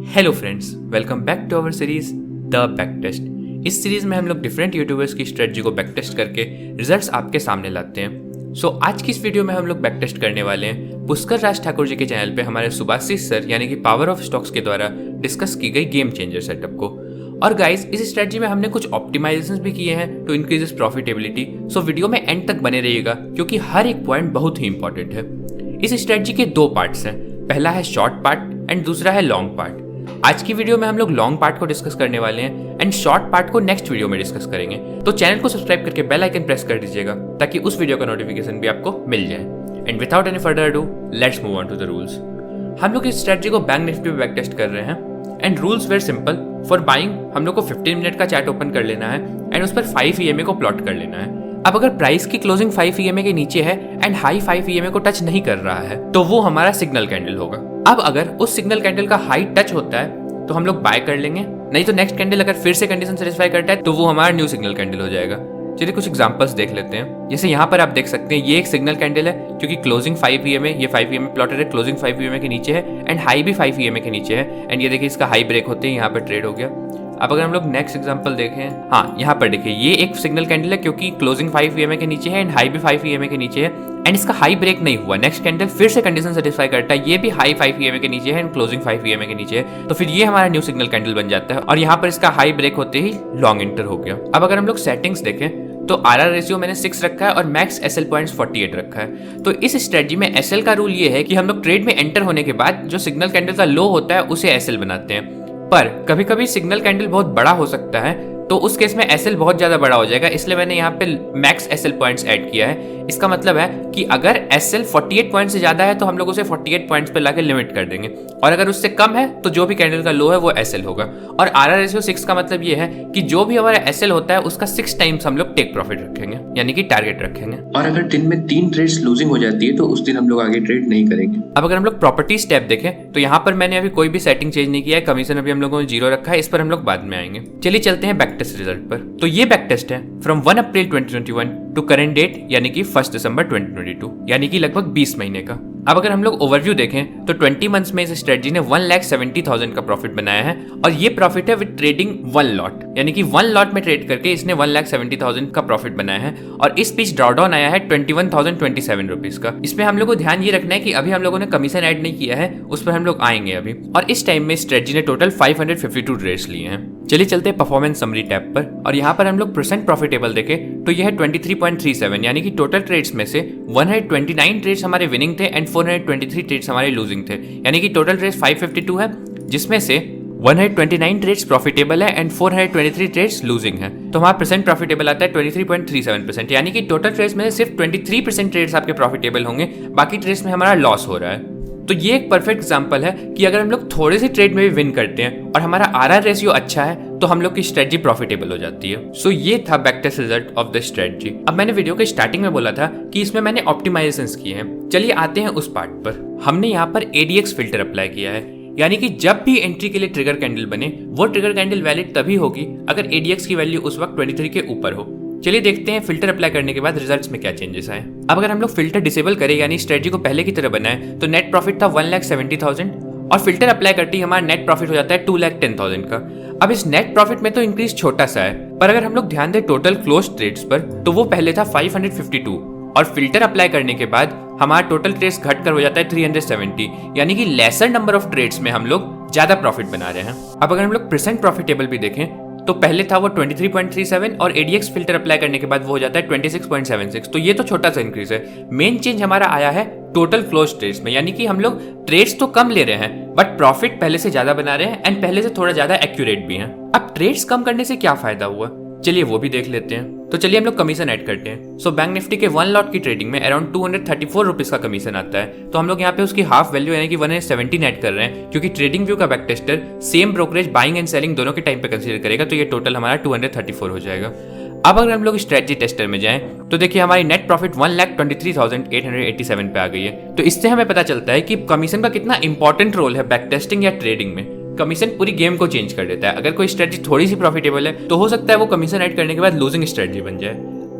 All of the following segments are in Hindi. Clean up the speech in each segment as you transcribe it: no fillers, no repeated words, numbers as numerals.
Hello friends, welcome back to our series the back test. इस सीरीज में हम लोग डिफरेंट यूट्यूबर्स की स्ट्रेटजी को बैक टेस्ट करके रिजल्ट्स आपके सामने लाते हैं। सो आज की इस वीडियो में हम लोग बैक टेस्ट करने वाले हैं पुष्कर राज ठाकुर जी के चैनल पे हमारे सुभाषिस सर यानी कि पावर ऑफ स्टॉक्स के द्वारा डिस्कस की गई गेम चेंजर सेटअप को। और गाइस, इस स्ट्रेटजी में हमने कुछ ऑप्टिमाइजेशंस भी किए हैं to increase profitability. So video में एंड तक बने रहिएगा क्योंकि हर एक पॉइंट बहुत ही इंपॉर्टेंट है। इस स्ट्रेटजी के दो पार्ट्स हैं, पहला है शॉर्ट पार्ट एंड दूसरा है लॉन्ग पार्ट। आज की वीडियो में हम लोग लॉन्ग पार्ट को डिस्कस करने वाले हैं एंड शॉर्ट पार्ट को नेक्स्ट वीडियो में डिस्कस करेंगे। तो चैनल को सब्सक्राइब करके बेल आइकन प्रेस कर दीजिएगा ताकि उस वीडियो का नोटिफिकेशन भी आपको मिल जाए। And without any further ado, let's move on to the rules. हम लोग इस स्ट्रेटजी को बैंक निफ्टी पे बैक टेस्ट कर रहे हैं and rules were simple. For buying हम लोग को 15 मिनट का चार्ट ओपन कर लेना है एंड उस पर 5 EMA को प्लॉट कर लेना है। अब अगर प्राइस की क्लोजिंग 5 EMA के नीचे है एंड हाई 5 EMA को टच नहीं कर रहा है तो वो हमारा सिग्नल कैंडल होगा। अब अगर उस सिग्नल कैंडल का हाई टच होता है तो हम लोग बाय कर लेंगे, नहीं तो नेक्स्ट कैंडल अगर फिर से कंडीशन सेटिस्फाई करता है तो वो हमारा न्यू सिग्नल कैंडल हो जाएगा। चलिए कुछ एग्जांपल्स देख लेते हैं। जैसे यहाँ पर आप देख सकते हैं ये एक सिग्नल कैंडल है क्योंकि क्लोजिंग 5 EMA, ये 5 EMA प्लॉटेड है, क्लोजिंग 5 EMA के नीचे है एंड हाई भी 5 EMA के नीचे है एंड ये देखिए इसका हाई ब्रेक होते ही यहाँ पर ट्रेड हो गया। अब अगर हम लोग नेक्स्ट एग्जांपल देखें, हाँ यहाँ पर देखिए ये एक सिग्नल कैंडल है क्योंकि क्लोजिंग 5 EMA के नीचे है एंड हाई भी 5 EMA के नीचे है एंड इसका हाई ब्रेक नहीं हुआ। नेक्स्ट कैंडल फिर से कंडीशन सेटिस्फाई करता है, ये भी हाई 5 EMA के नीचे है एंड क्लोजिंग 5 EMA के नीचे है, तो फिर ये हमारा न्यू सिग्नल कैंडल बन जाता है और यहाँ पर इसका हाई ब्रेक होते ही लॉन्ग एंटर हो गया। अब अगर हम लोग सेटिंग्स देखें तो RR रेशियो मैंने 6 रखा है और मैक्स SL पॉइंट्स 48 रखा है। तो इस स्ट्रेटजी में SL का रूल ये है कि हम लोग ट्रेड में एंटर होने के बाद जो सिग्नल कैंडल का लो होता है उसे SL बनाते हैं, पर कभी कभी सिग्नल कैंडल बहुत बड़ा हो सकता है तो उस केस में SL बहुत ज्यादा बड़ा हो जाएगा, इसलिए मैंने यहाँ पे मैक्स SL पॉइंट्स ऐड किया है। इसका मतलब है कि अगर SL 48 पॉइंट से ज्यादा है तो हम लोग उसे 48 पॉइंट्स पे लाके लिमिट कर देंगे और अगर उससे कम है तो जो भी कैंडल का लो है वो SL होगा। और RR रेशियो 6 का मतलब ये है कि जो भी हमारा SL होता है उसका 6 टाइम्स हम लोग टेक प्रॉफिट रखेंगे यानी कि टारगेट रखेंगे। और अगर दिन में 3 ट्रेड्स लूजिंग हो जाती है तो उस दिन हम लोग आगे ट्रेड नहीं करेंगे। अब अगर हम लोग प्रॉपर्टीज टैब देखें तो यहाँ पर मैंने अभी कोई भी सेटिंग चेंज नहीं किया है, कमीशन अभी हम लोगों ने 0 रखा है, इस पर हम लोग बाद में आएंगे। चलिए चलते हैं बैक टेस्ट रिजल्ट पर। तो ये बैक टेस्ट है from 1 April 2021 to current date यानी कि 1 दिसंबर 2022 यानी कि लगभग 20 महीने का। अब अगर हम लोग ओवरव्यू देखें तो 20 मंथ्स में इस स्ट्रेटजी ने 1,70,000 का प्रॉफिट बनाया है और ये प्रॉफिट है विद ट्रेडिंग 1 लॉट यानी कि 1 लॉट में ट्रेड करके इसने 1,70,000 का प्रॉफिट बनाया है और इस बीच ड्रॉडाउन आया है 21,027 रुपीज का। इसमें हम लोग को ध्यान ये रखना है कि अभी हम लोगों ने कमीशन ऐड नहीं किया है, उस पर हम लोग आएंगे अभी। और इस टाइम में स्ट्रेटजी ने टोटल 552 ट्रेड्स लिए हैं। चलिए चलते हैं परफॉर्मेंस समरी टैब पर और यहाँ पर हम लोग परसेंट प्रॉफिटेबल देखें तो यह है 23.37 यानी कि टोटल ट्रेड्स में से 129 ट्रेड्स हमारे विनिंग थे एंड 423 ट्रेड्स हमारे लूजिंग थे यानी कि टोटल ट्रेड्स 552 है जिसमें से 129 ट्रेड्स प्रॉफिटेबल है एंड 423 ट्रेड्स लूजिंग है। तो हमारा परसेंट प्रॉफिटेबल आता है 23.37% यानी कि टोटल ट्रेड्स में सिर्फ 23% ट्रेड्स आपके प्रॉफिटेबल होंगे, बाकी ट्रेड्स में हमारा लॉस हो रहा है। तो ये एक परफेक्ट एग्जांपल है कि अगर हम लोग थोड़े से ट्रेड में भी विन करते हैं और हमारा RR रेशियो अच्छा है तो हम लोग की स्ट्रेटजी प्रॉफिटेबल हो जाती है। सो ये था back test result of the strategy. अब मैंने वीडियो के स्टार्टिंग में बोला था कि इसमें मैंने ऑप्टिमाइजेशंस किए हैं। चलिए आते हैं उस पार्ट पर। हमने यहाँ पर ADX फिल्टर अप्लाई किया है यानी कि जब भी एंट्री के लिए ट्रिगर कैंडल बने वो ट्रिगर कैंडल वैलिड तभी होगी अगर ADX की वैल्यू उस वक्त 23 के ऊपर हो। चलिए देखते हैं फिल्टर अप्लाई करने के बाद रिजल्ट्स में क्या चेंजेस आए। अब अगर हम लोग फिल्टर डिसेबल करें यानी स्ट्रेटजी को पहले की तरह बनाए तो नेट प्रॉफिट था 1,70,000 और फिल्टर अप्लाई करते ही हमारा नेट प्रॉफिट हो जाता है 2,10,000 का। अब इस नेट प्रॉफिट में तो इंक्रीज छोटा सा है, पर अगर हम लोग ध्यान दें टोटल क्लोज ट्रेड्स पर तो वो पहले था 552 और फिल्टर अप्लाई करने के बाद हमारा टोटल ट्रेड्स घट कर हो जाता है 370 यानी कि लेसर नंबर ऑफ ट्रेड्स में हम लोग ज्यादा प्रॉफिट बना रहे हैं। अब अगर हम लोग परसेंट प्रॉफिटेबल भी देखें तो पहले था वो 23.37 और ADX फिल्टर अप्लाई करने के बाद वो हो जाता है 26.76, तो ये तो छोटा सा इंक्रीज है। मेन चेंज हमारा आया है टोटल क्लोज ट्रेड्स में यानी कि हम लोग ट्रेड्स तो कम ले रहे हैं बट प्रॉफिट पहले से ज्यादा बना रहे हैं एंड पहले से थोड़ा ज्यादा एक्यूरेट भी हैं। अब ट्रेड्स कम करने से क्या फायदा हुआ, चलिए वो भी देख लेते हैं। तो चलिए हम लोग कमीशन ऐड करते हैं। सो बैंक निफ्टी के 1 लॉट की ट्रेडिंग में अराउंड 234 रुपीज का कमीशन आता है, तो हम लोग यहाँ पे उसकी हाफ वैल्यू यानी कि 117 ऐड कर रहे हैं क्योंकि ट्रेडिंग व्यू का back tester same brokerage buying and selling दोनों के टाइम पे कंसीडर करेगा, तो ये टोटल हमारा 234 हो जाएगा। अब अगर हम लोग स्ट्रेटजी टेस्टर में जाएं तो देखिए हमारी नेट प्रॉफिट 1,23,887 पे आ गई है। तो इससे हमें पता चलता है कि कमीशन का कितना इंपॉर्टेंट रोल है बैक टेस्टिंग या ट्रेडिंग में। कमीशन पूरी गेम को चेंज कर देता है। अगर कोई स्ट्रेटजी थोड़ी सी प्रॉफिटेबल है तो हो सकता है वो कमीशन ऐड करने के बाद लूजिंग स्ट्रेटजी बन जाए।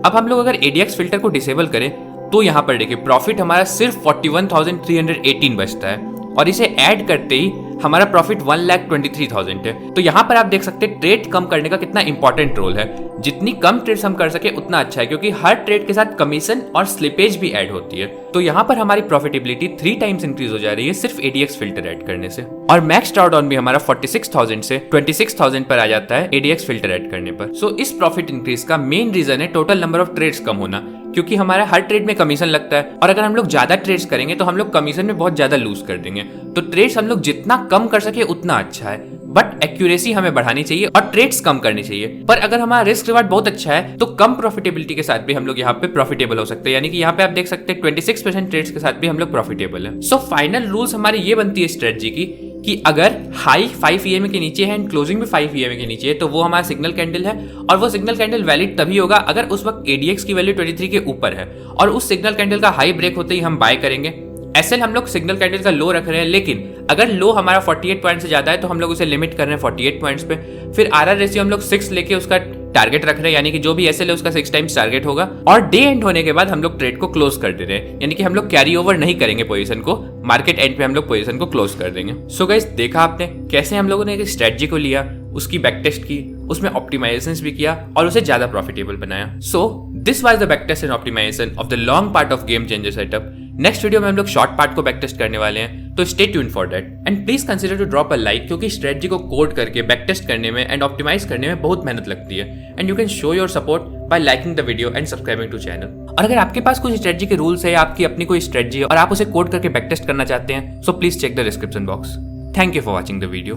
अब हम लोग अगर ADX फिल्टर को डिसेबल करें तो यहाँ पर देखिए प्रॉफिट हमारा सिर्फ 41,318 बचता है और इसे ऐड करते ही हमारा प्रॉफिट 1,23,000 है। तो यहाँ पर आप देख सकते हैं ट्रेड कम करने का कितना इंपॉर्टेंट रोल है। जितनी कम ट्रेड्स हम कर सके उतना अच्छा है, क्योंकि हर ट्रेड के साथ कमीशन और स्लिपेज भी ऐड होती है। तो यहाँ पर हमारी प्रॉफिटेबिलिटी 3 टाइम्स इंक्रीज हो जा रही है सिर्फ ADX फिल्टर ऐड करने से। और मैक्स ड्रॉडाउन भी हमारा 46,000 से 26,000 पर आ जाता है ADX फिल्टर ऐड करने पर। सो इस प्रॉफिट इंक्रीज का मेन रीजन है टोटल नंबर ऑफ ट्रेड्स कम होना, क्योंकि हमारा हर ट्रेड में कमीशन लगता है, और अगर हम लोग ज्यादा ट्रेड्स करेंगे तो हम लोग कमीशन में बहुत ज्यादा लूज कर देंगे। तो ट्रेड्स हम लोग जितना कम कर सके उतना अच्छा है, बट एक्यूरेसी हमें बढ़ानी चाहिए और ट्रेड्स कम करनी चाहिए। पर अगर हमारा रिस्क रिवार्ड बहुत अच्छा है तो कम प्रॉफिटेबिलिटी के साथ भी हम लोग यहाँ पे प्रॉफिटेबल हो सकते हैं। यानी कि यहाँ पे आप देख सकते हैं 26% ट्रेड्स के साथ भी हम लोग प्रॉफिटेबल है। सो फाइनल रूल्स हमारी ये बनती है स्ट्रेटजी की कि अगर हाई 5 EMA के नीचे है एंड क्लोजिंग भी 5 EMA के नीचे है तो वो हमारा सिग्नल कैंडल है, और वो सिग्नल कैंडल वैलिड तभी होगा अगर उस वक्त ADX की वैल्यू 23 के ऊपर है, और उस सिग्नल कैंडल का हाई ब्रेक होते ही हम बाय करेंगे। SL हम लोग सिग्नल कैंडल का लो रख रहे हैं, लेकिन अगर लो हमारा 48 पॉइंट से ज्यादा है तो हम लोग उसे लिमिट कर रहे हैं 48 पॉइंट्स पे। फिर RR रेशियो हम लोग 6 लेके उसका टारगेट रख रहे हैं, यानी कि जो भी SL है उसका 6 टाइम्स टारगेट होगा। और डे एंड होने के बाद हम लोग ट्रेड को क्लोज कर दे रहे हैं, यानी कि हम लोग कैरी ओवर नहीं करेंगे पोजीशन को, मार्केट एंड पे हम लोग पोजीशन को क्लोज कर देंगे। सो गाइस, देखा आपने कैसे हम लोगों ने एक स्ट्रेटजी को लिया, उसकी बैक टेस्ट की, उसमें ऑप्टिमाइजेशंस भी किया और उसे ज्यादा प्रॉफिटेबल बनाया। So this was the back test and optimisation of the long part of game changer setup. Next video में हम लोग शॉर्ट पार्ट को बैक टेस्ट करने वाले हैं, तो stay tune for that and please consider to drop a like, क्योंकि स्ट्रेटजी को कोड करके बैक टेस्ट करने में एंड ऑप्टिमाइज करने में बहुत मेहनत लगती है। And you can show your support by liking the video and subscribing to channel. और अगर आपके पास कुछ स्ट्रेटजी के रूल्स है, आपकी अपनी कोई स्ट्रेटजी है और आप उसे कोड करके बैक टेस्ट करना चाहते हैं, so please check the description box. Thank you for watching the video.